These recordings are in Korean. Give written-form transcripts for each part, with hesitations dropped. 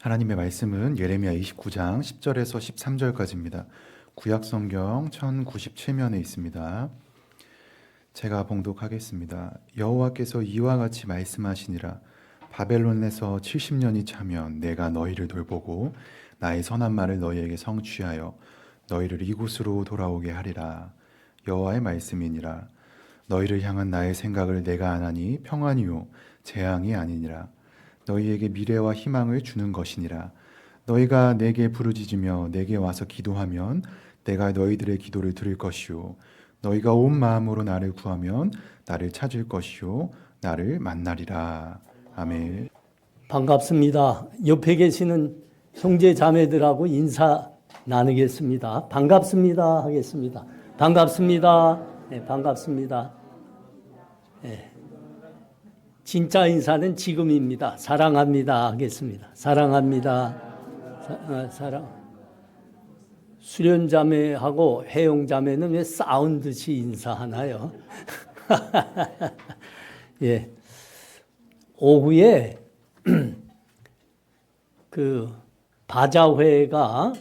하나님의 말씀은 예레미야 29장 10절에서 13절까지입니다. 구약성경 1097면에 있습니다. 제가 봉독하겠습니다. 여호와께서 이와 같이 말씀하시니라. 바벨론에서 70년이 차면 내가 너희를 돌보고 나의 선한 말을 너희에게 성취하여 너희를 이곳으로 돌아오게 하리라. 여호와의 말씀이니라. 너희를 향한 나의 생각을 내가 아나니 평안이요 재앙이 아니니라. 너희에게 미래와 희망을 주는 것이니라. 너희가 내게 부르짖으며 내게 와서 기도하면 내가 너희들의 기도를 들을 것이요 너희가 온 마음으로 나를 구하면 나를 찾을 것이요 나를 만나리라. 아멘. 반갑습니다. 옆에 계시는 형제 자매들하고 인사 나누겠습니다. 반갑습니다 하겠습니다. 반갑습니다. 네, 반갑습니다. 네. 진짜 인사는 지금입니다. 사랑합니다 하겠습니다. 사랑합니다. 사랑. 수련자매하고 해용자매는 왜 싸운듯이 인사하나요? 예. 오후에 그 바자회가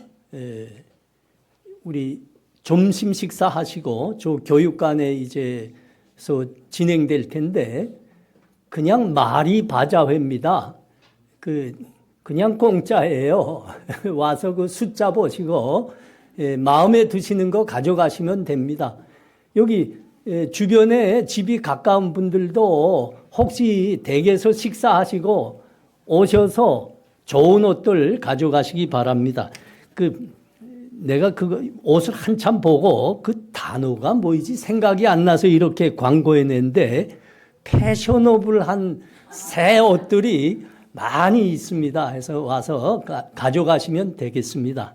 우리 점심 식사 하시고 저 교육관에 이제서 진행될 텐데 그냥 말이 바자회입니다. 그냥 공짜예요. 와서 그 숫자 보시고 마음에 드시는 거 가져가시면 됩니다. 여기 주변에 집이 가까운 분들도 혹시 댁에서 식사하시고 오셔서 좋은 옷들 가져가시기 바랍니다. 내가 옷을 한참 보고 그 단어가 뭐이지 생각이 안 나서 이렇게 광고해냈는데 패셔너블한 새 옷들이 많이 있습니다. 해서 와서 가져가시면 되겠습니다.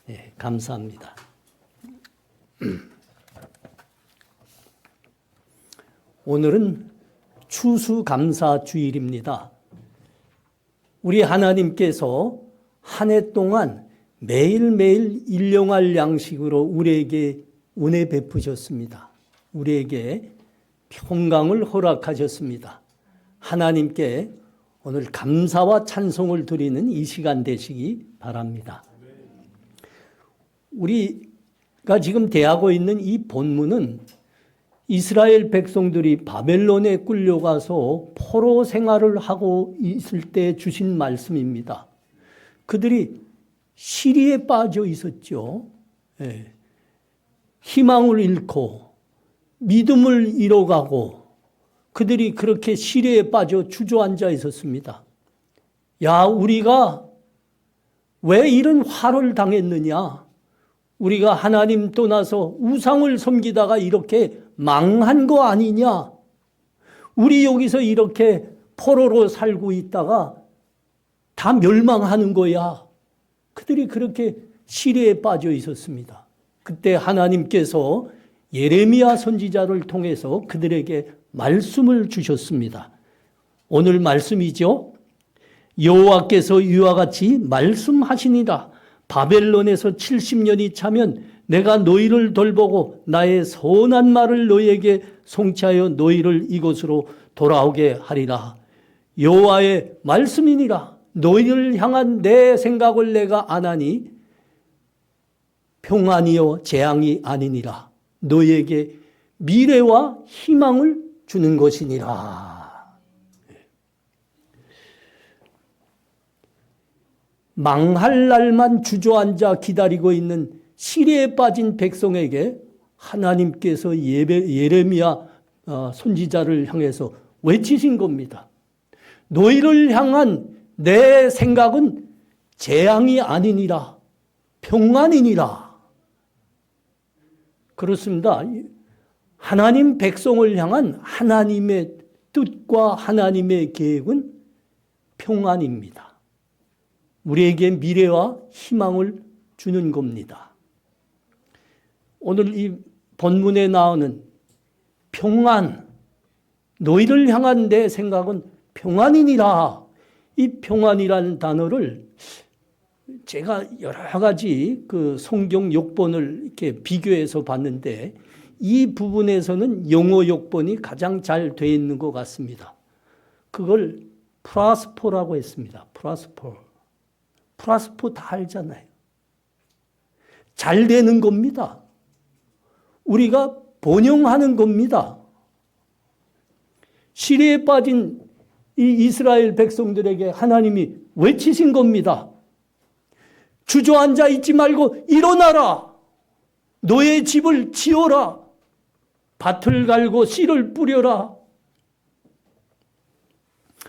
네, 감사합니다. 오늘은 추수감사주일입니다. 우리 하나님께서 한 해 동안 매일매일 일용할 양식으로 우리에게 은혜 베푸셨습니다. 우리에게 평강을 허락하셨습니다. 하나님께 오늘 감사와 찬송을 드리는 이 시간 되시기 바랍니다. 우리가 지금 대하고 있는 이 본문은 이스라엘 백성들이 바벨론에 끌려가서 포로 생활을 하고 있을 때 주신 말씀입니다. 그들이 시리에 빠져 있었죠. 예. 희망을 잃고 믿음을 잃어가고 그들이 그렇게 시리에 빠져 주저앉아 있었습니다. 야, 우리가 왜 이런 화를 당했느냐? 우리가 하나님 떠나서 우상을 섬기다가 이렇게 망한 거 아니냐? 우리 여기서 이렇게 포로로 살고 있다가 다 멸망하는 거야. 그들이 그렇게 시리에 빠져 있었습니다. 그때 하나님께서 예레미야 선지자를 통해서 그들에게 말씀을 주셨습니다. 오늘 말씀이죠. 여호와께서 이와 같이 말씀하시니라. 바벨론에서 70년이 차면 내가 너희를 돌보고 나의 선한 말을 너희에게 성취하여 너희를 이곳으로 돌아오게 하리라. 여호와의 말씀이니라. 너희를 향한 내 생각을 내가 아나니 평안이요 재앙이 아니니라. 너희에게 미래와 희망을 주는 것이니라. 망할 날만 주저앉아 기다리고 있는 시리에 빠진 백성에게 하나님께서 예레미야 선지자를 향해서 외치신 겁니다. 너희를 향한 내 생각은 재앙이 아니니라, 평안이니라. 그렇습니다. 하나님 백성을 향한 하나님의 뜻과 하나님의 계획은 평안입니다. 우리에게 미래와 희망을 주는 겁니다. 오늘 이 본문에 나오는 평안, 너희를 향한 내 생각은 평안이니라. 이 평안이라는 단어를 제가 여러 가지 성경 역본을 이렇게 비교해서 봤는데 이 부분에서는 영어 역본이 가장 잘 되어 있는 것 같습니다. 그걸 프라스포라고 했습니다. 프라스포. 프라스포 다 알잖아요. 잘 되는 겁니다. 우리가 번영하는 겁니다. 시리에 빠진 이 이스라엘 백성들에게 하나님이 외치신 겁니다. 주저앉아 있지 말고 일어나라. 너의 집을 지어라. 밭을 갈고 씨를 뿌려라.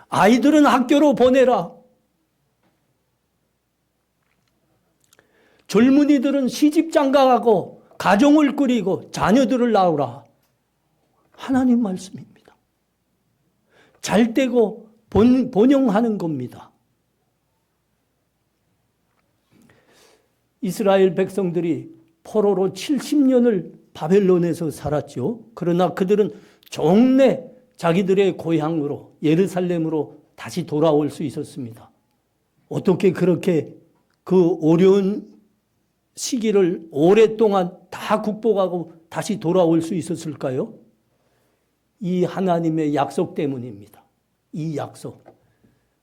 아이들은 학교로 보내라. 젊은이들은 시집 장가가고 가정을 꾸리고 자녀들을 낳으라. 하나님 말씀입니다. 잘 되고 번영하는 겁니다. 이스라엘 백성들이 포로로 70년을 바벨론에서 살았죠. 그러나 그들은 종래 자기들의 고향으로 예루살렘으로 다시 돌아올 수 있었습니다. 어떻게 그렇게 그 어려운 시기를 오랫동안 다 극복하고 다시 돌아올 수 있었을까요? 이 하나님의 약속 때문입니다. 이 약속.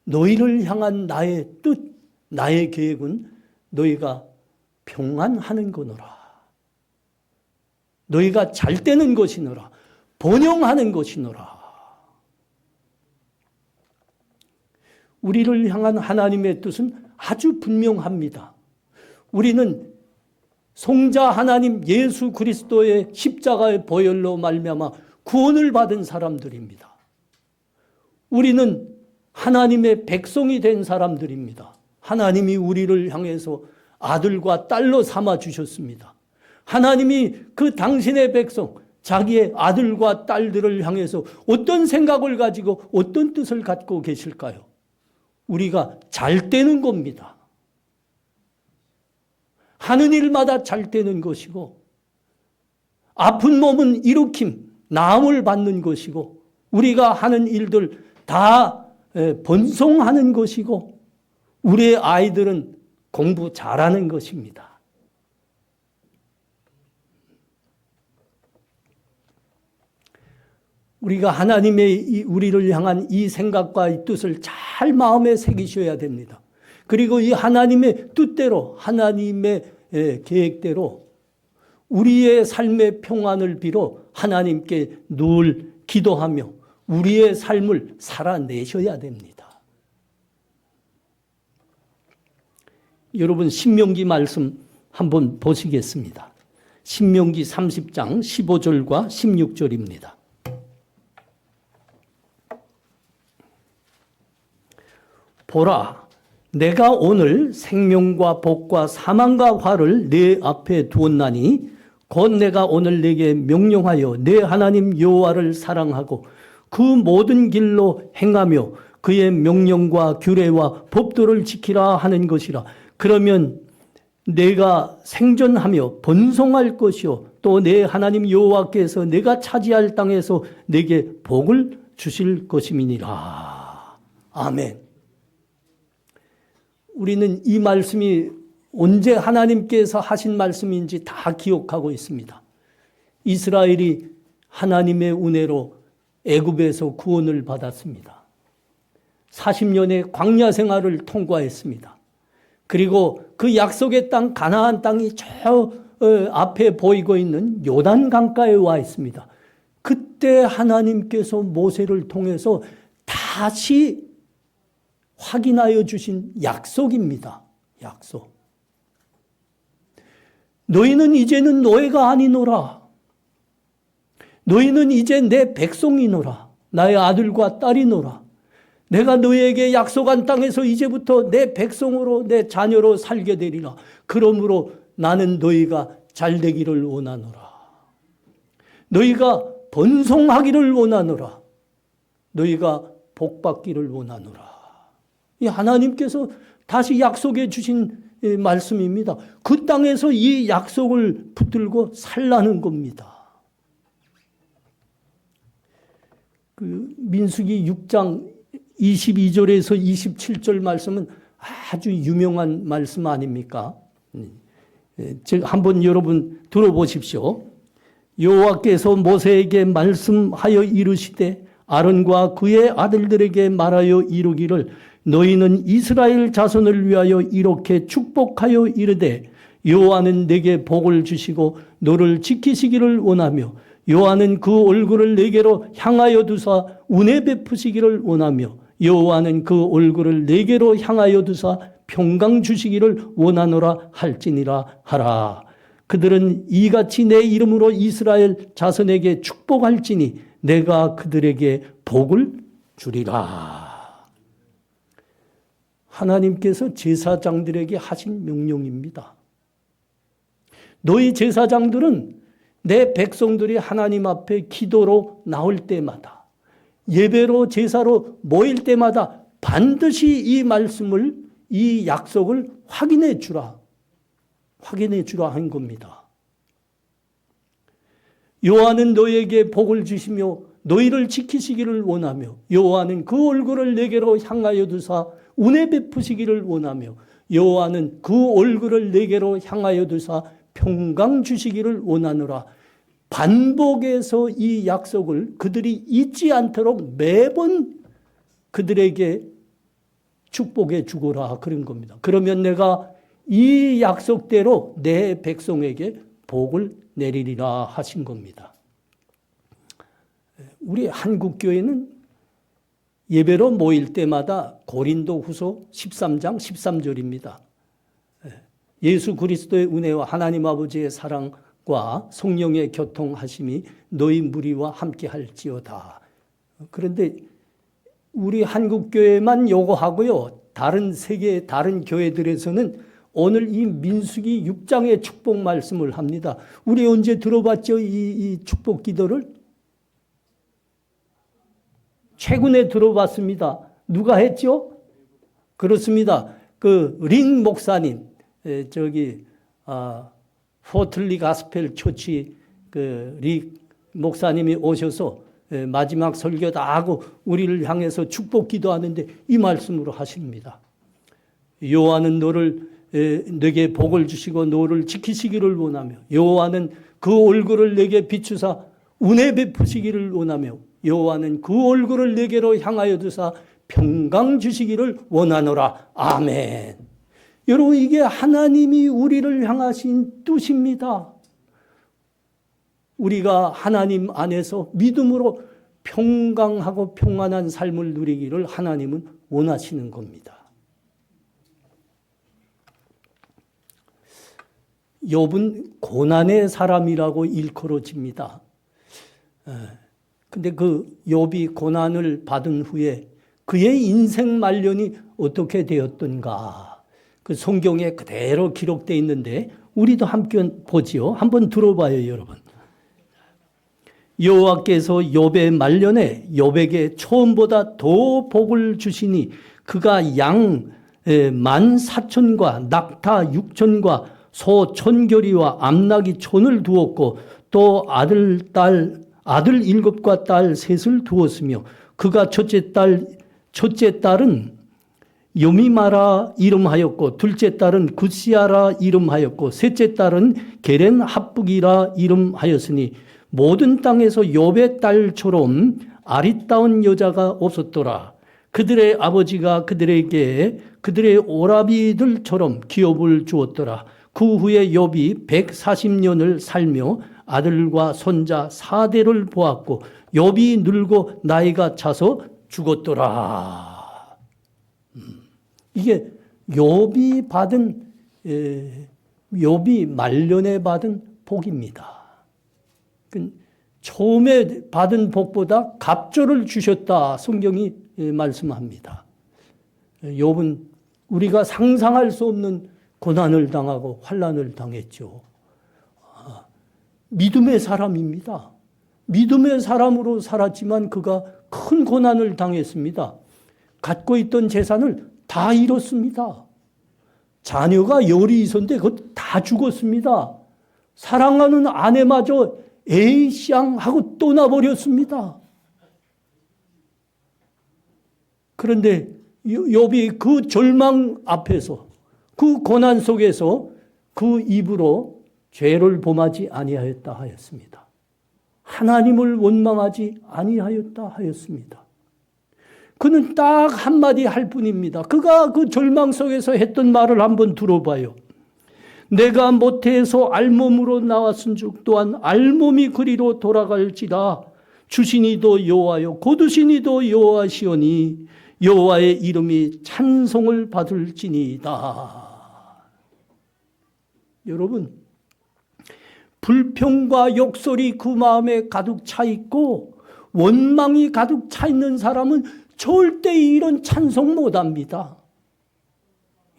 너희를 향한 나의 뜻, 나의 계획은 너희가 평안하는 거노라. 너희가 잘 되는 것이노라. 번영하는 것이노라. 우리를 향한 하나님의 뜻은 아주 분명합니다. 우리는 성자 하나님 예수 그리스도의 십자가의 보혈로 말미암아 구원을 받은 사람들입니다. 우리는 하나님의 백성이 된 사람들입니다. 하나님이 우리를 향해서 아들과 딸로 삼아 주셨습니다. 하나님이 그 당신의 백성, 자기의 아들과 딸들을 향해서 어떤 생각을 가지고 어떤 뜻을 갖고 계실까요? 우리가 잘 되는 겁니다. 하는 일마다 잘 되는 것이고, 아픈 몸은 일으킴, 나음을 받는 것이고, 우리가 하는 일들 다 번성하는 것이고, 우리의 아이들은 공부 잘하는 것입니다. 우리가 하나님의 우리를 향한 이 생각과 이 뜻을 잘 마음에 새기셔야 됩니다. 그리고 이 하나님의 뜻대로, 하나님의 계획대로 우리의 삶의 평안을 빌어 하나님께 늘 기도하며 우리의 삶을 살아내셔야 됩니다. 여러분, 신명기 말씀 한번 보시겠습니다. 신명기 30장 15절과 16절입니다. 보라, 내가 오늘 생명과 복과 사망과 화를 내 앞에 두었나니 곧 내가 오늘 내게 명령하여 내 하나님 여호와를 사랑하고 그 모든 길로 행하며 그의 명령과 규례와 법도를 지키라 하는 것이라. 그러면 내가 생존하며 번성할 것이요 또 내 하나님 여호와께서 내가 차지할 땅에서 내게 복을 주실 것임이니라. 아멘. 우리는 이 말씀이 언제 하나님께서 하신 말씀인지 다 기억하고 있습니다. 이스라엘이 하나님의 은혜로 애굽에서 구원을 받았습니다. 40년의 광야 생활을 통과했습니다. 그리고 그 약속의 땅 가나안 땅이 저 앞에 보이고 있는 요단 강가에 와 있습니다. 그때 하나님께서 모세를 통해서 다시 확인하여 주신 약속입니다. 약속. 너희는 이제는 노예가 아니노라. 너희는 이제 내 백성이노라. 나의 아들과 딸이노라. 내가 너희에게 약속한 땅에서 이제부터 내 백성으로 내 자녀로 살게 되리라. 그러므로 나는 너희가 잘 되기를 원하노라. 너희가 번성하기를 원하노라. 너희가 복받기를 원하노라. 이 하나님께서 다시 약속해 주신 말씀입니다. 그 땅에서 이 약속을 붙들고 살라는 겁니다. 그 민수기 6장 22절에서 27절 말씀은 아주 유명한 말씀 아닙니까? 한번 여러분 들어보십시오. 여호와께서 모세에게 말씀하여 이르시되 아론과 그의 아들들에게 말하여 이르기를 너희는 이스라엘 자손을 위하여 이렇게 축복하여 이르되 여호와는 내게 복을 주시고 너를 지키시기를 원하며 여호와는 그 얼굴을 내게로 향하여 두사 은혜 베푸시기를 원하며 여호와는 그 얼굴을 내게로 향하여 두사 평강 주시기를 원하노라 할지니라 하라. 그들은 이같이 내 이름으로 이스라엘 자손에게 축복할지니 내가 그들에게 복을 주리라. 하나님께서 제사장들에게 하신 명령입니다. 너희 제사장들은 내 백성들이 하나님 앞에 기도로 나올 때마다 예배로 제사로 모일 때마다 반드시 이 말씀을 이 약속을 확인해 주라 한 겁니다. 여호와는 너희에게 복을 주시며 너희를 지키시기를 원하며 여호와는 그 얼굴을 내게로 향하여 두사 은혜 베푸시기를 원하며 여호와는 그 얼굴을 내게로 향하여 두사 평강 주시기를 원하노라. 반복해서 이 약속을 그들이 잊지 않도록 매번 그들에게 축복해 주거라 그런 겁니다. 그러면 내가 이 약속대로 내 백성에게 복을 내리리라 하신 겁니다. 우리 한국교회는 예배로 모일 때마다 고린도후서 13장 13절입니다. 예수 그리스도의 은혜와 하나님 아버지의 사랑과 성령의 교통하심이 너희 무리와 함께 할지어다. 그런데 우리 한국교회만 요구하고요. 다른 세계 다른 교회들에서는 오늘 이 민수기 6장의 축복 말씀을 합니다. 우리 언제 들어봤죠? 이 축복 기도를? 최근에 들어봤습니다. 누가 했죠? 그렇습니다. 그 린 목사님, 포틀리 가스펠 초치 리 목사님이 오셔서 마지막 설교 다 하고 우리를 향해서 축복 기도하는데 이 말씀으로 하십니다. 여호와는 내게 복을 주시고 너를 지키시기를 원하며 여호와는 그 얼굴을 내게 비추사 은혜 베푸시기를 원하며 여호와는 그 얼굴을 내게로 향하여 두사 평강 주시기를 원하노라. 아멘. 여러분, 이게 하나님이 우리를 향하신 뜻입니다. 우리가 하나님 안에서 믿음으로 평강하고 평안한 삶을 누리기를 하나님은 원하시는 겁니다. 욥은 고난의 사람이라고 일컬어집니다. 근데 그 욥이 고난을 받은 후에 그의 인생 말년이 어떻게 되었던가? 그 성경에 그대로 기록되어 있는데 우리도 함께 보지요. 한번 들어봐요, 여러분. 여호와께서 욥의 말년에 욥에게 처음보다 더 복을 주시니 그가 양 14,000과 낙타 6,000과 소 1,000결이와 암나귀 1,000을 두었고 또 아들 7과 딸 3을 두었으며 그가 첫째 딸은 요미마라 이름하였고 둘째 딸은 굿시아라 이름하였고 셋째 딸은 게렌 합북이라 이름하였으니 모든 땅에서 욥의 딸처럼 아리따운 여자가 없었더라. 그들의 아버지가 그들에게 그들의 오라비들처럼 기업을 주었더라. 그 후에 욥이 140년을 살며 아들과 손자 4대를 보았고 욥이 늙고 나이가 차서 죽었더라. 이게 욥이 말년에 받은 복입니다. 처음에 받은 복보다 갑절을 주셨다. 성경이 말씀합니다. 욥은 우리가 상상할 수 없는 고난을 당하고 환난을 당했죠. 믿음의 사람입니다. 믿음의 사람으로 살았지만 그가 큰 고난을 당했습니다. 갖고 있던 재산을 다 잃었습니다. 자녀가 10이 있었는데 그것 다 죽었습니다. 사랑하는 아내마저 에이쌍 하고 떠나버렸습니다. 그런데 욥이 그 절망 앞에서 그 고난 속에서 그 입으로 죄를 범하지 아니하였다 하였습니다. 하나님을 원망하지 아니하였다 하였습니다. 그는 딱 한마디 할 뿐입니다. 그가 그 절망 속에서 했던 말을 한번 들어봐요. 내가 모태에서 알몸으로 나왔은즉 또한 알몸이 그리로 돌아갈지라. 주시니도 여호와요 거두시니도 여호와시오니 여호와의 이름이 찬송을 받을지니이다. 여러분, 불평과 욕설이 그 마음에 가득 차 있고 원망이 가득 차 있는 사람은 절대 이런 찬송 못합니다.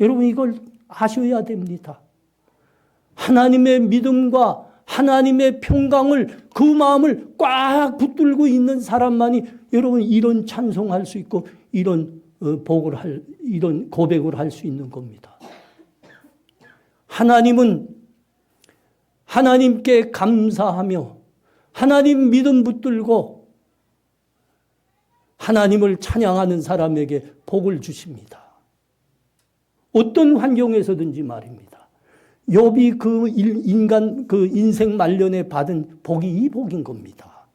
여러분, 이걸 아셔야 됩니다. 하나님의 믿음과 하나님의 평강을, 그 마음을 꽉 붙들고 있는 사람만이 여러분 이런 찬송할 수 있고 이런 이런 고백을 할 수 있는 겁니다. 하나님은 하나님께 감사하며 하나님 믿음 붙들고 하나님을 찬양하는 사람에게 복을 주십니다. 어떤 환경에서든지 말입니다. 욥이 그 인생 말년에 받은 복이 이 복인 겁니다.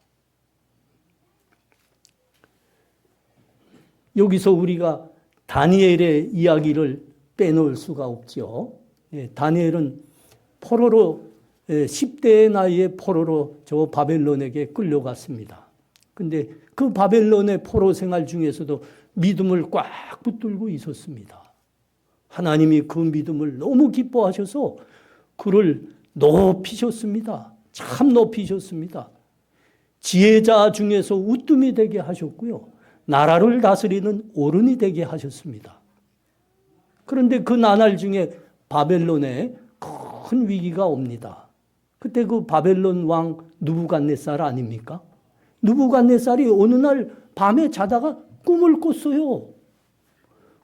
여기서 우리가 다니엘의 이야기를 빼놓을 수가 없죠. 다니엘은 포로로 10대의 나이에 포로로 저 바벨론에게 끌려갔습니다. 근데 그 바벨론의 포로 생활 중에서도 믿음을 꽉 붙들고 있었습니다. 하나님이 그 믿음을 너무 기뻐하셔서 그를 높이셨습니다. 참 높이셨습니다. 지혜자 중에서 우뜸이 되게 하셨고요. 나라를 다스리는 어른이 되게 하셨습니다. 그런데 그 나날 중에 바벨론에 큰 위기가 옵니다. 그때 그 바벨론 왕 느부갓네살 아닙니까? 느부갓네살이 어느 날 밤에 자다가 꿈을 꿨어요.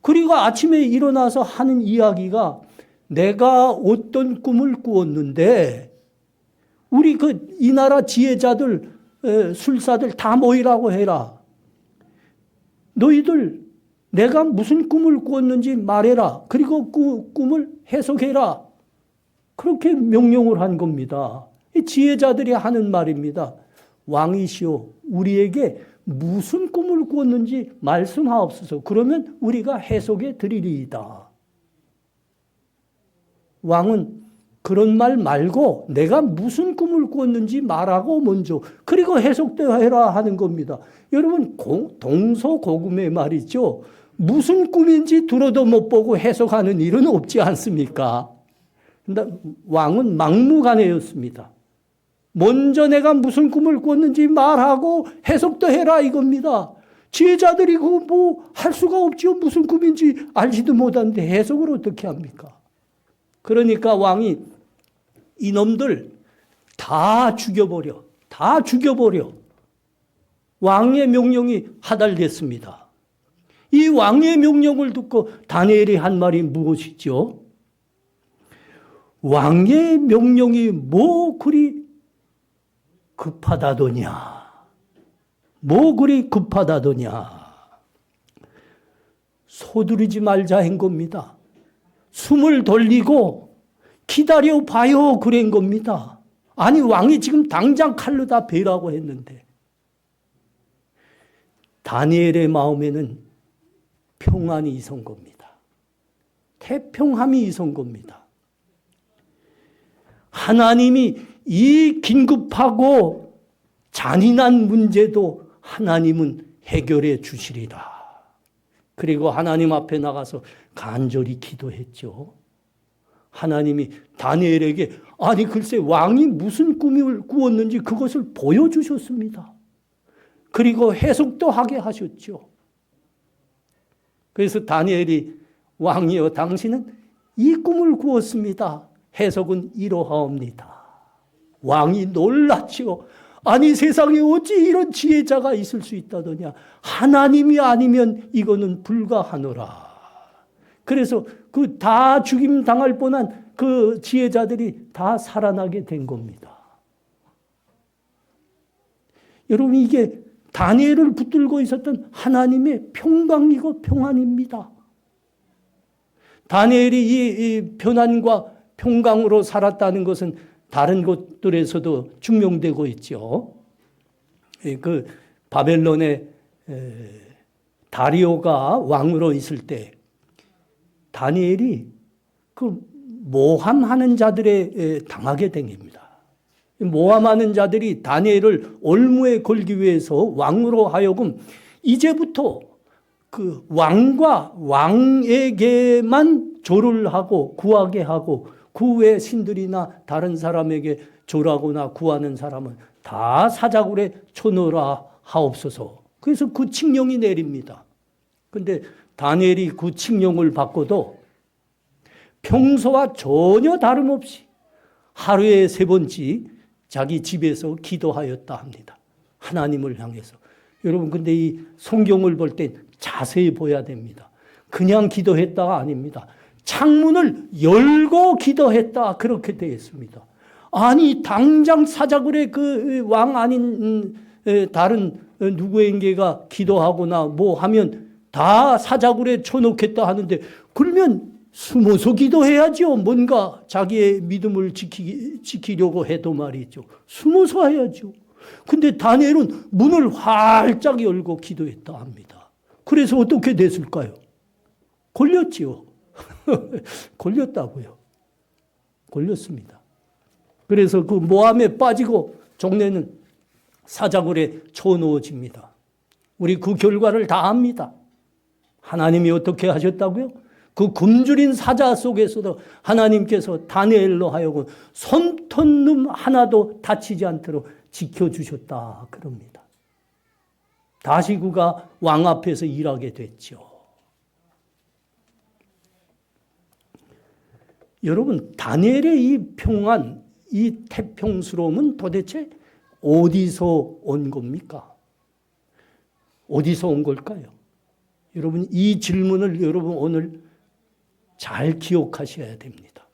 그리고 아침에 일어나서 하는 이야기가 내가 어떤 꿈을 꾸었는데 우리 이 나라 지혜자들, 술사들 다 모이라고 해라. 너희들 내가 무슨 꿈을 꾸었는지 말해라. 그리고 그 꿈을 해석해라. 그렇게 명령을 한 겁니다. 이 지혜자들이 하는 말입니다. 왕이시오, 우리에게 무슨 꿈을 꾸었는지 말씀하옵소서. 그러면 우리가 해석해 드리리이다. 왕은 그런 말 말고 내가 무슨 꿈을 꾸었는지 말하고 먼저, 그리고 해석되어라 하는 겁니다. 여러분, 동서고금의 말이죠. 무슨 꿈인지 들어도 못 보고 해석하는 일은 없지 않습니까? 근데 왕은 막무가내였습니다. 먼저 내가 무슨 꿈을 꿨는지 말하고 해석도 해라 이겁니다. 지혜자들이 그거 뭐 할 수가 없죠. 무슨 꿈인지 알지도 못하는데 해석을 어떻게 합니까? 그러니까 왕이 이놈들 다 죽여버려. 다 죽여버려. 왕의 명령이 하달됐습니다. 이 왕의 명령을 듣고 다니엘이 한 말이 무엇이죠? 왕의 명령이 뭐 그리 급하다더냐. 뭐 그리 급하다더냐. 소두르지 말자 한 겁니다. 숨을 돌리고 기다려봐요 그런 겁니다. 아니 왕이 지금 당장 칼로 다 베라고 했는데 다니엘의 마음에는 평안이 있은 겁니다. 태평함이 있은 겁니다. 하나님이 이 긴급하고 잔인한 문제도 하나님은 해결해 주시리라. 그리고 하나님 앞에 나가서 간절히 기도했죠. 하나님이 다니엘에게 아니 글쎄 왕이 무슨 꿈을 꾸었는지 그것을 보여주셨습니다. 그리고 해석도 하게 하셨죠. 그래서 다니엘이 왕이여 당신은 이 꿈을 꾸었습니다. 해석은 이러하옵니다. 왕이 놀랐죠. 아니 세상에 어찌 이런 지혜자가 있을 수 있다더냐. 하나님이 아니면 이거는 불가하노라. 그래서 그 다 죽임 당할 뻔한 그 지혜자들이 다 살아나게 된 겁니다. 여러분 이게 다니엘을 붙들고 있었던 하나님의 평강이고 평안입니다. 다니엘이 이 편안과 평강으로 살았다는 것은 다른 곳들에서도 증명되고 있죠. 그 바벨론의 다리오가 왕으로 있을 때 다니엘이 그 모함하는 자들에 당하게 된 겁니다. 모함하는 자들이 다니엘을 올무에 걸기 위해서 왕으로 하여금 이제부터 그 왕과 왕에게만 절을 하고 구하게 하고 그 외 신들이나 다른 사람에게 절하거나 구하는 사람은 다 사자굴에 쳐넣으라 하옵소서. 그래서 그 칙령이 내립니다. 그런데 다니엘이 그 칙령을 받고도 평소와 전혀 다름없이 하루에 3번씩 자기 집에서 기도하였다 합니다. 하나님을 향해서. 여러분, 근데 이 성경을 볼 때 자세히 봐야 됩니다. 그냥 기도했다가 아닙니다. 창문을 열고 기도했다, 그렇게 되어 있습니다. 아니, 당장 사자굴에 그 왕 아닌 다른 누구에게가 기도하거나 뭐 하면 다 사자굴에 쳐놓겠다 하는데, 그러면 숨어서 기도해야죠. 뭔가 자기의 믿음을 지키려고 해도 말이죠. 숨어서 해야죠. 근데 다니엘은 문을 활짝 열고 기도했다 합니다. 그래서 어떻게 됐을까요? 걸렸지요. 걸렸다고요. 걸렸습니다. 그래서 그 모함에 빠지고 종래는 사자굴에 쳐넣어집니다. 우리 그 결과를 다 압니다. 하나님이 어떻게 하셨다고요? 그 굶주린 사자 속에서도 하나님께서 다니엘로 하여금 손톱눈 하나도 다치지 않도록 지켜주셨다, 그럽니다. 다시 그가 왕 앞에서 일하게 됐죠. 여러분, 다니엘의 이 평안, 이 태평스러움은 도대체 어디서 온 겁니까? 어디서 온 걸까요? 여러분, 이 질문을 여러분 오늘 잘 기억하셔야 됩니다.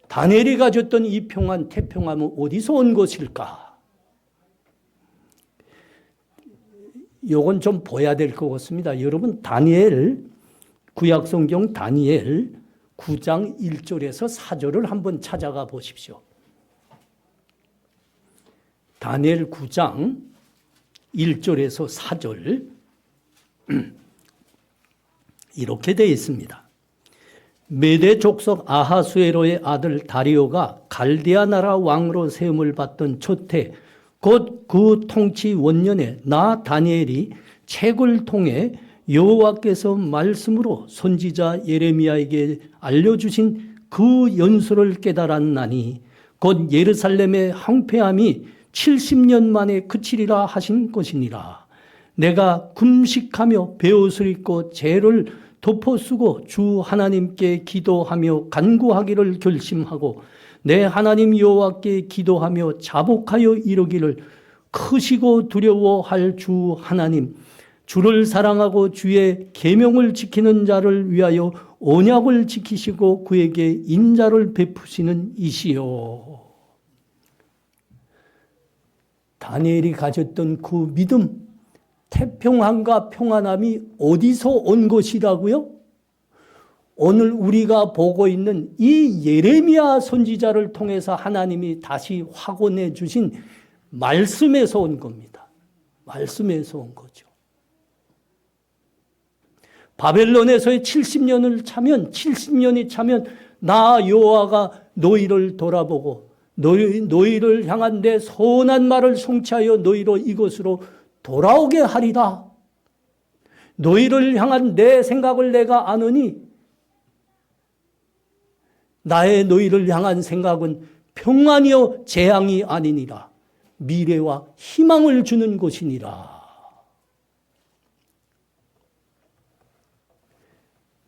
다니엘이 가졌던 이 평안, 태평함은 어디서 온 것일까? 요건 좀 봐야 될 것 같습니다. 여러분, 다니엘, 구약성경 다니엘 9장 1절에서 4절을 한번 찾아가 보십시오. 다니엘 9장 1절에서 4절 이렇게 되어 있습니다. 메대 족속 아하수에로의 아들 다리오가 갈디아 나라 왕으로 세움을 받던 초태 곧 그 통치 원년에 나 다니엘이 책을 통해 여호와께서 말씀으로 선지자 예레미야에게 알려주신 그 연설을 깨달았나니 곧 예루살렘의 황폐함이 70년 만에 그치리라 하신 것이니라. 내가 금식하며 베옷을 입고 죄를 덮어쓰고 주 하나님께 기도하며 간구하기를 결심하고 내 하나님 여호와께 기도하며 자복하여 이르기를 크시고 두려워할 주 하나님, 주를 사랑하고 주의 계명을 지키는 자를 위하여 언약을 지키시고 그에게 인자를 베푸시는 이시요. 다니엘이 가졌던 그 믿음, 태평함과 평안함이 어디서 온 것이라고요? 오늘 우리가 보고 있는 이 예레미야 선지자를 통해서 하나님이 다시 확언해 주신 말씀에서 온 겁니다. 말씀에서 온 거죠. 바벨론에서의 70년이 차면 나 여호와가 너희를 돌아보고 너희를 향한 내 선한 말을 성취하여 너희로 이것으로 돌아오게 하리라. 너희를 향한 내 생각을 내가 아느니 나의 너희를 향한 생각은 평안이요 재앙이 아니니라. 미래와 희망을 주는 것이니라.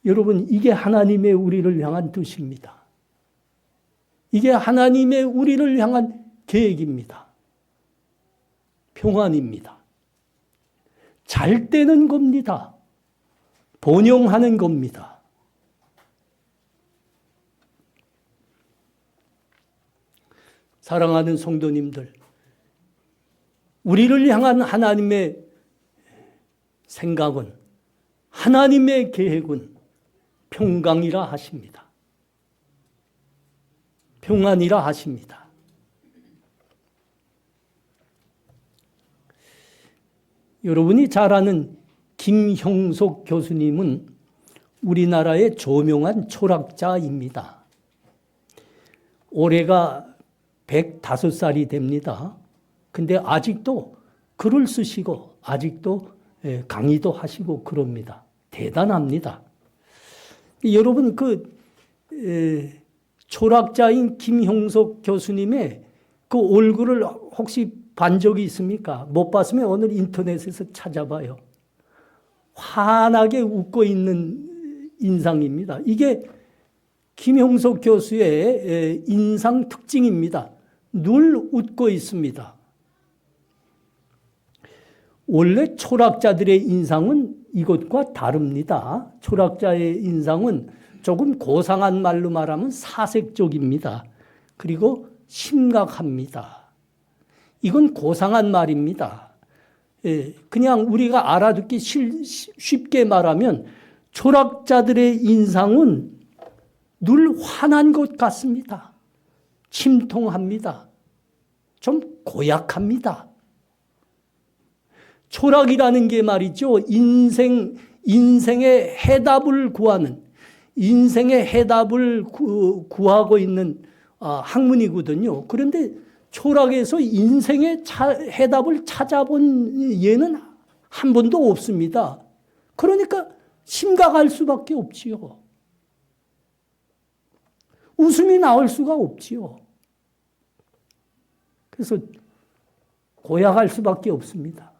여러분, 이게 하나님의 우리를 향한 뜻입니다. 이게 하나님의 우리를 향한 계획입니다. 평안입니다. 잘 되는 겁니다. 번영하는 겁니다. 사랑하는 성도님들, 우리를 향한 하나님의 생각은, 하나님의 계획은 평강이라 하십니다. 평안이라 하십니다. 여러분이 잘 아는 김형석 교수님은 우리나라의 조명한 철학자입니다. 올해가 105살이 됩니다. 근데 아직도 글을 쓰시고 아직도 강의도 하시고 그럽니다. 대단합니다. 여러분 철학자인 김형석 교수님의 그 얼굴을 혹시 본 적이 있습니까? 못 봤으면 오늘 인터넷에서 찾아봐요. 환하게 웃고 있는 인상입니다. 이게 김형석 교수의 인상 특징입니다. 늘 웃고 있습니다. 원래 철학자들의 인상은 이것과 다릅니다. 철학자의 인상은 조금 고상한 말로 말하면 사색적입니다. 그리고 심각합니다. 이건 고상한 말입니다. 그냥 우리가 알아듣기 쉽게 말하면 철학자들의 인상은 늘 환한 것 같습니다. 침통합니다. 좀 고약합니다. 철학이라는 게 말이죠. 인생의 해답을 구하는, 인생의 해답을 구하고 있는 학문이거든요. 그런데 철학에서 인생의 해답을 찾아본 예는 한 번도 없습니다. 그러니까 심각할 수밖에 없지요. 웃음이 나올 수가 없지요. 그래서 고약할 수밖에 없습니다.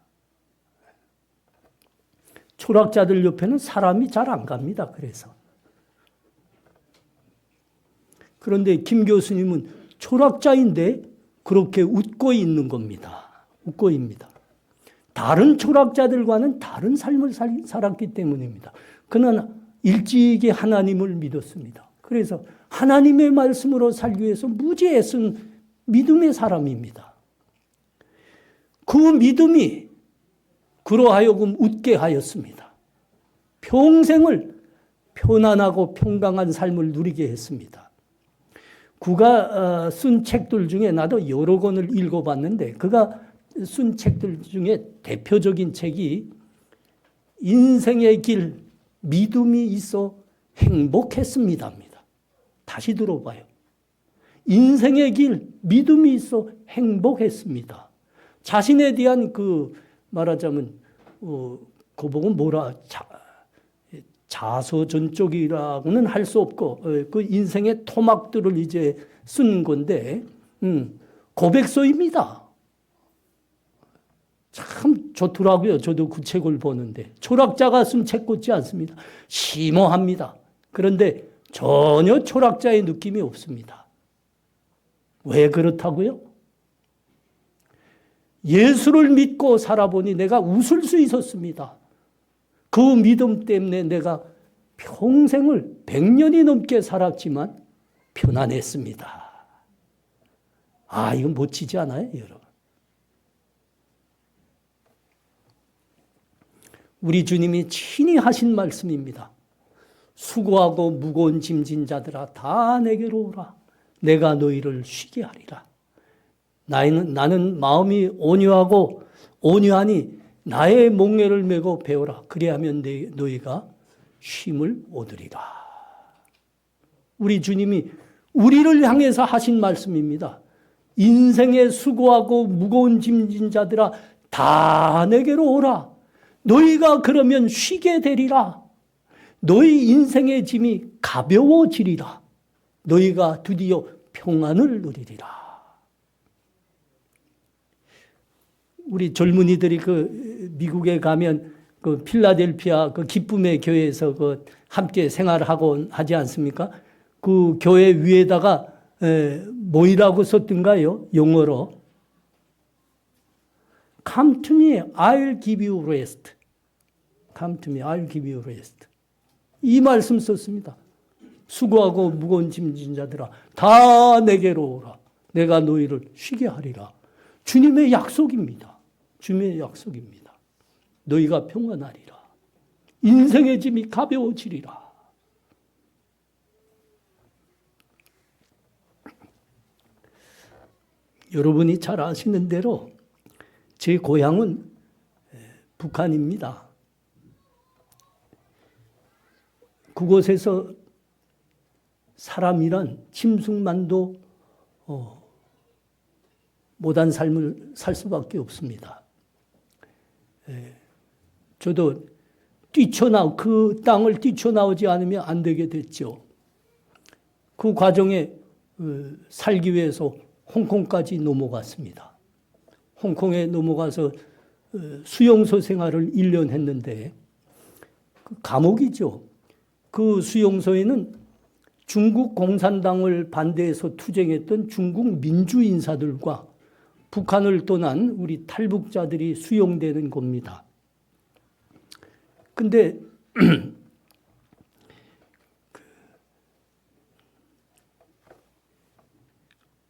철학자들 옆에는 사람이 잘 안 갑니다. 그런데 김 교수님은 철학자인데 그렇게 웃고 있는 겁니다. 웃고 있습니다. 다른 철학자들과는 다른 삶을 살았기 때문입니다. 그는 일찍이 하나님을 믿었습니다. 그래서 하나님의 말씀으로 살기 위해서 무지 애쓴 믿음의 사람입니다. 그 믿음이 그러하여금 웃게 하였습니다. 평생을 편안하고 평강한 삶을 누리게 했습니다. 그가 쓴 책들 중에 나도 여러 권을 읽어봤는데 그가 쓴 책들 중에 대표적인 책이 인생의 길 믿음이 있어 행복했습니다입니다. 다시 들어봐요. 인생의 길 믿음이 있어 행복했습니다. 자신에 대한 말하자면 그 보고 자서전적이라고는 할 수 없고 그 인생의 토막들을 이제 쓴 건데 고백서입니다. 참 좋더라고요. 저도 그 책을 보는데 철학자가 쓴 책 같지 않습니다. 심오합니다. 그런데 전혀 철학자의 느낌이 없습니다. 왜 그렇다고요? 예수를 믿고 살아보니 내가 웃을 수 있었습니다. 그 믿음 때문에 내가 평생을 100년이 넘게 살았지만 편안했습니다. 이건 멋지지 않아요, 여러분? 우리 주님이 친히 하신 말씀입니다. 수고하고 무거운 짐진 자들아 다 내게로 오라. 내가 너희를 쉬게 하리라. 나는 마음이 온유하니 나의 몽에를 메고 배우라. 그리하면 너희가 쉼을 얻으리라. 우리 주님이 우리를 향해서 하신 말씀입니다. 인생에 수고하고 무거운 짐진 자들아 다 내게로 오라. 너희가 그러면 쉬게 되리라. 너희 인생의 짐이 가벼워지리라. 너희가 드디어 평안을 누리리라. 우리 젊은이들이 미국에 가면 필라델피아 기쁨의 교회에서 함께 생활하고 하지 않습니까? 그 교회 위에다가 뭐이라고 썼던가요? 영어로. Come to me, I'll give you rest. Come to me, I'll give you rest. 이 말씀 썼습니다. 수고하고 무거운 짐진 자들아 다 내게로 오라. 내가 너희를 쉬게 하리라. 주님의 약속입니다. 주님의 약속입니다. 너희가 평안하리라. 인생의 짐이 가벼워지리라. 여러분이 잘 아시는 대로 제 고향은 북한입니다. 그곳에서 사람이란 짐승만도 못한 삶을 살 수밖에 없습니다. 저도 그 땅을 뛰쳐나오지 않으면 안 되게 됐죠. 그 과정에 살기 위해서 홍콩까지 넘어갔습니다. 홍콩에 넘어가서 수용소 생활을 1년 했는데 그 감옥이죠. 그 수용소에는 중국 공산당을 반대해서 투쟁했던 중국 민주 인사들과 북한을 떠난 우리 탈북자들이 수용되는 겁니다. 근데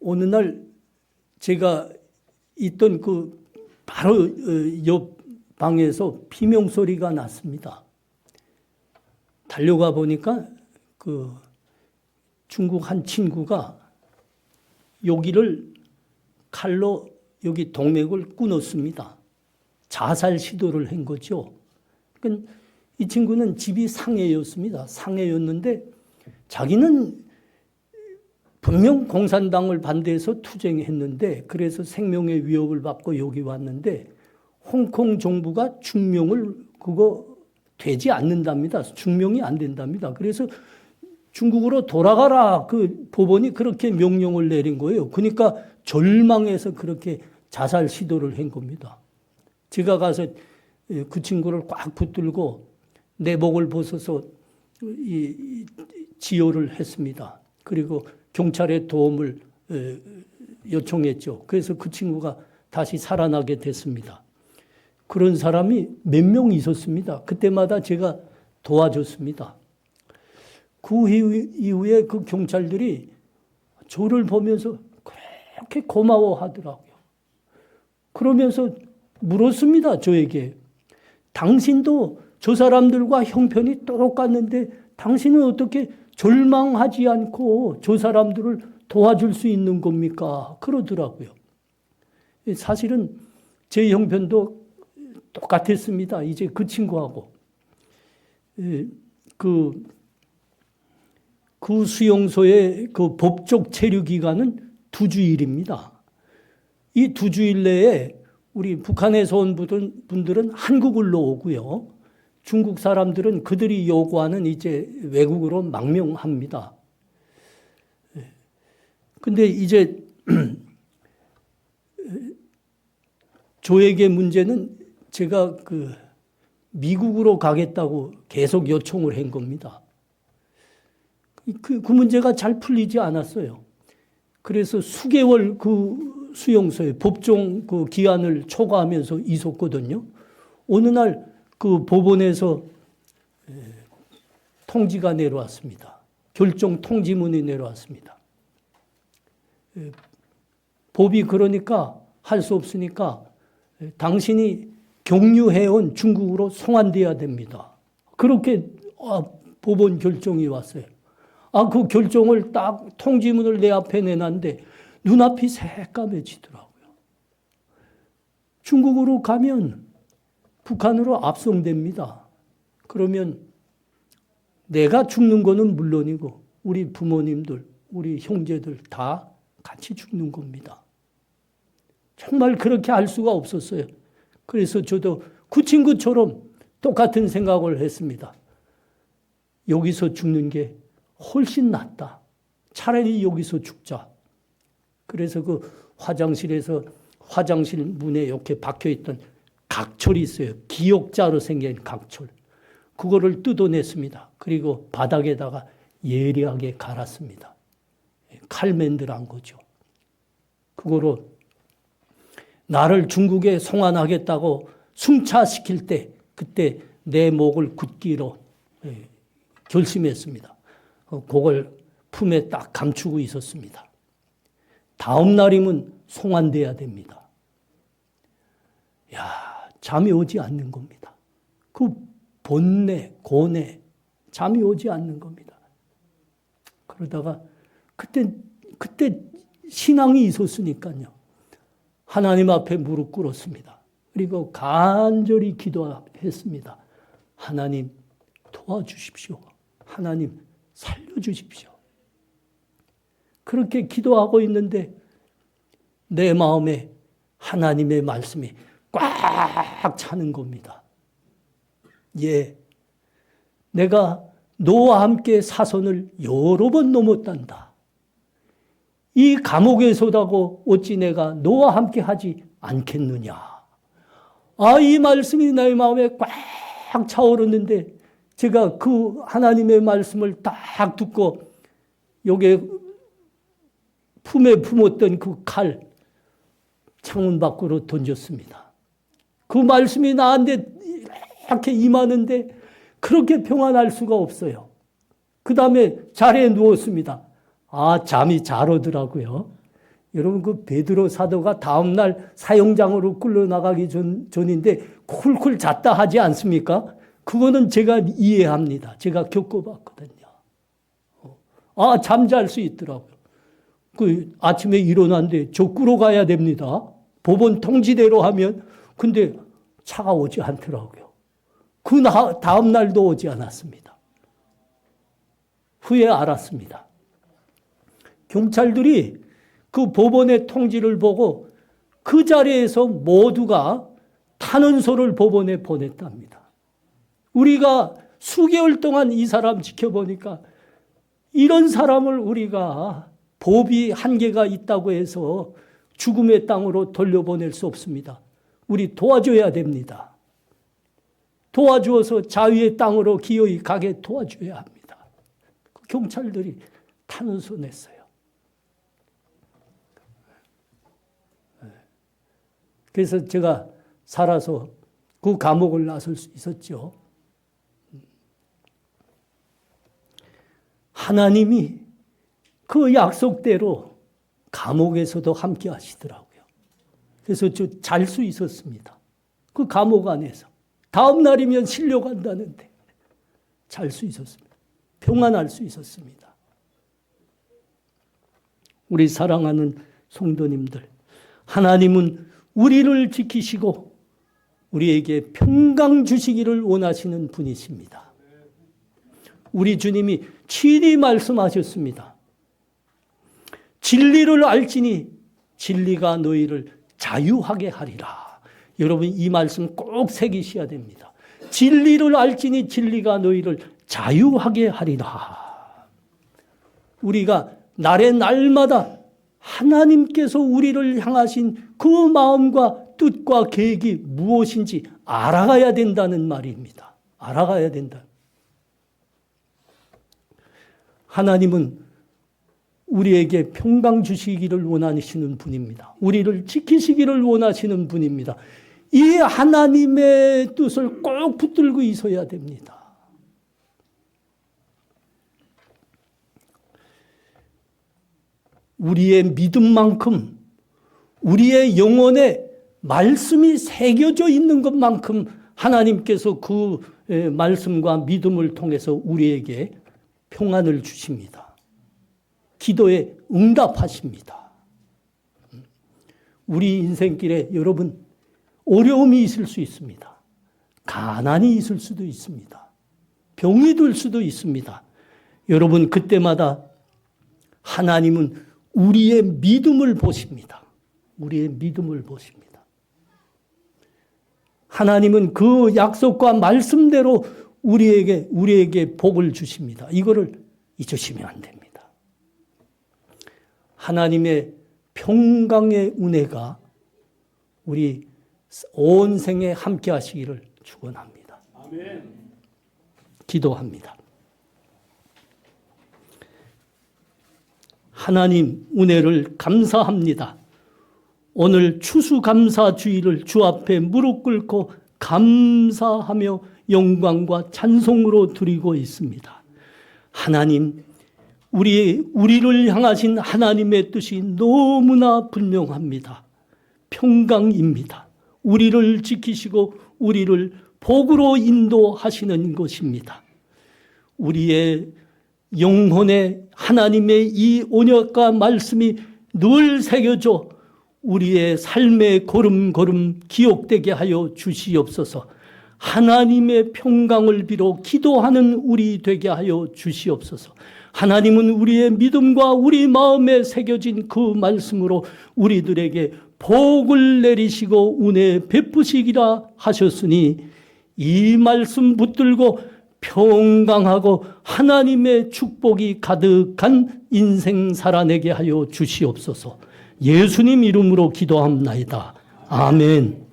어느 날 제가 있던 그 바로 옆 방에서 비명 소리가 났습니다. 달려가 보니까 그 중국 한 친구가 여기를 칼로 여기 동맥을 끊었습니다. 자살 시도를 한 거죠. 그러니까 이 친구는 집이 상해였습니다. 상해였는데 자기는 분명 공산당을 반대해서 투쟁했는데 그래서 생명의 위협을 받고 여기 왔는데 홍콩 정부가 중명을 그거 되지 않는답니다. 중명이 안 된답니다. 그래서 중국으로 돌아가라. 그 법원이 그렇게 명령을 내린 거예요. 그러니까 절망해서 그렇게 자살 시도를 한 겁니다. 제가 가서 그 친구를 꽉 붙들고 내복을 벗어서 지혈을 했습니다. 그리고 경찰의 도움을 요청했죠. 그래서 그 친구가 다시 살아나게 됐습니다. 그런 사람이 몇 명 있었습니다. 그때마다 제가 도와줬습니다. 그 이후에 그 경찰들이 저를 보면서 그렇게 고마워하더라고요. 그러면서 물었습니다. 저에게. 당신도 저 사람들과 형편이 똑같는데 당신은 어떻게 절망하지 않고 저 사람들을 도와줄 수 있는 겁니까? 그러더라고요. 사실은 제 형편도 똑같았습니다. 이제 그 친구하고. 그 수용소의 그 법적 체류 기간은 2주일입니다. 이 2주일 내에 우리 북한에서 온 분들은 한국으로 오고요. 중국 사람들은 그들이 요구하는 이제 외국으로 망명합니다. 근데 이제 저에게 문제는 제가 그 미국으로 가겠다고 계속 요청을 한 겁니다. 그 문제가 잘 풀리지 않았어요. 그래서 수개월 그 수용소에 법정 그 기한을 초과하면서 있었거든요. 어느 날 그 법원에서 통지가 내려왔습니다. 결정 통지문이 내려왔습니다. 법이 그러니까 할 수 없으니까 당신이 경유해온 중국으로 송환돼야 됩니다. 그렇게 법원 결정이 왔어요. 그 결정을 딱 통지문을 내 앞에 내놨는데 눈앞이 새까매지더라고요. 중국으로 가면 북한으로 압송됩니다. 그러면 내가 죽는 거는 물론이고 우리 부모님들, 우리 형제들 다 같이 죽는 겁니다. 정말 그렇게 할 수가 없었어요. 그래서 저도 그 친구처럼 똑같은 생각을 했습니다. 여기서 죽는 게 훨씬 낫다. 차라리 여기서 죽자. 그래서 그 화장실에서 화장실 문에 이렇게 박혀있던 각철이 있어요. 기역자로 생긴 각철. 그거를 뜯어냈습니다. 그리고 바닥에다가 예리하게 갈았습니다. 칼맨들한 거죠. 그거로 나를 중국에 송환하겠다고 승차시킬 때 그때 내 목을 굳기로 결심했습니다. 그걸 품에 딱 감추고 있었습니다. 다음 날이면 송환돼야 됩니다. 잠이 오지 않는 겁니다. 그 번뇌, 고뇌, 잠이 오지 않는 겁니다. 그러다가 그때 신앙이 있었으니까요. 하나님 앞에 무릎 꿇었습니다. 그리고 간절히 기도했습니다. 하나님 도와주십시오. 하나님 살려주십시오. 그렇게 기도하고 있는데 내 마음에 하나님의 말씀이 꽉 차는 겁니다. 예, 내가 너와 함께 사선을 여러 번 넘었단다. 이 감옥에서다고 어찌 내가 너와 함께 하지 않겠느냐. 이 말씀이 나의 마음에 꽉 차오르는데 제가 그 하나님의 말씀을 딱 듣고 여기에 품에 품었던 그 칼 창문 밖으로 던졌습니다. 그 말씀이 나한테 이렇게 임하는데 그렇게 평안할 수가 없어요. 그 다음에 자리에 누웠습니다. 잠이 잘 오더라고요. 여러분, 그 베드로 사도가 다음날 사형장으로 끌려나가기 전인데 쿨쿨 잤다 하지 않습니까? 그거는 제가 이해합니다. 제가 겪어봤거든요. 잠잘 수 있더라고요. 그 아침에 일어났는데 저 꾸러 가야 됩니다. 법원 통지대로 하면. 근데 차가 오지 않더라고요. 그 다음 날도 오지 않았습니다. 후에 알았습니다. 경찰들이 그 법원의 통지를 보고 그 자리에서 모두가 탄원서를 법원에 보냈답니다. 우리가 수개월 동안 이 사람 지켜보니까 이런 사람을 우리가 법이 한계가 있다고 해서 죽음의 땅으로 돌려보낼 수 없습니다. 우리 도와줘야 됩니다. 도와주어서 자유의 땅으로 기어이 가게 도와줘야 합니다. 경찰들이 탄원서 냈어요. 그래서 제가 살아서 그 감옥을 나설 수 있었죠. 하나님이 그 약속대로 감옥에서도 함께 하시더라고요. 그래서 저 잘 수 있었습니다. 그 감옥 안에서. 다음 날이면 실려간다는데 잘 수 있었습니다. 평안할 수 있었습니다. 우리 사랑하는 성도님들, 하나님은 우리를 지키시고 우리에게 평강 주시기를 원하시는 분이십니다. 우리 주님이 친히 말씀하셨습니다. 진리를 알지니 진리가 너희를 자유하게 하리라. 여러분, 이 말씀 꼭 새기셔야 됩니다. 진리를 알지니 진리가 너희를 자유하게 하리라. 우리가 날의 날마다 하나님께서 우리를 향하신 그 마음과 뜻과 계획이 무엇인지 알아가야 된다는 말입니다. 알아가야 된다. 하나님은 우리에게 평강 주시기를 원하시는 분입니다. 우리를 지키시기를 원하시는 분입니다. 이 하나님의 뜻을 꼭 붙들고 있어야 됩니다. 우리의 믿음만큼 우리의 영혼에 말씀이 새겨져 있는 것만큼 하나님께서 그 말씀과 믿음을 통해서 우리에게 평안을 주십니다. 기도에 응답하십니다. 우리 인생길에 여러분 어려움이 있을 수 있습니다. 가난이 있을 수도 있습니다. 병이 들 수도 있습니다. 여러분, 그때마다 하나님은 우리의 믿음을 보십니다. 우리의 믿음을 보십니다. 하나님은 그 약속과 말씀대로 우리에게 복을 주십니다. 이거를 잊으시면 안 됩니다. 하나님의 평강의 은혜가 우리 온 생에 함께 하시기를 축원합니다. 아멘. 기도합니다. 하나님 은혜를 감사합니다. 오늘 추수감사주의를 주 앞에 무릎 꿇고 감사하며 영광과 찬송으로 드리고 있습니다. 하나님, 우리를 향하신 하나님의 뜻이 너무나 분명합니다. 평강입니다. 우리를 지키시고 우리를 복으로 인도하시는 것입니다. 우리의 영혼에 하나님의 이 언약과 말씀이 늘 새겨져 우리의 삶의 걸음걸음 기억되게 하여 주시옵소서. 하나님의 평강을 빌어 기도하는 우리 되게 하여 주시옵소서. 하나님은 우리의 믿음과 우리 마음에 새겨진 그 말씀으로 우리들에게 복을 내리시고 은혜 베푸시기라 하셨으니 이 말씀 붙들고 평강하고 하나님의 축복이 가득한 인생 살아내게 하여 주시옵소서. 예수님 이름으로 기도합나이다. 아멘.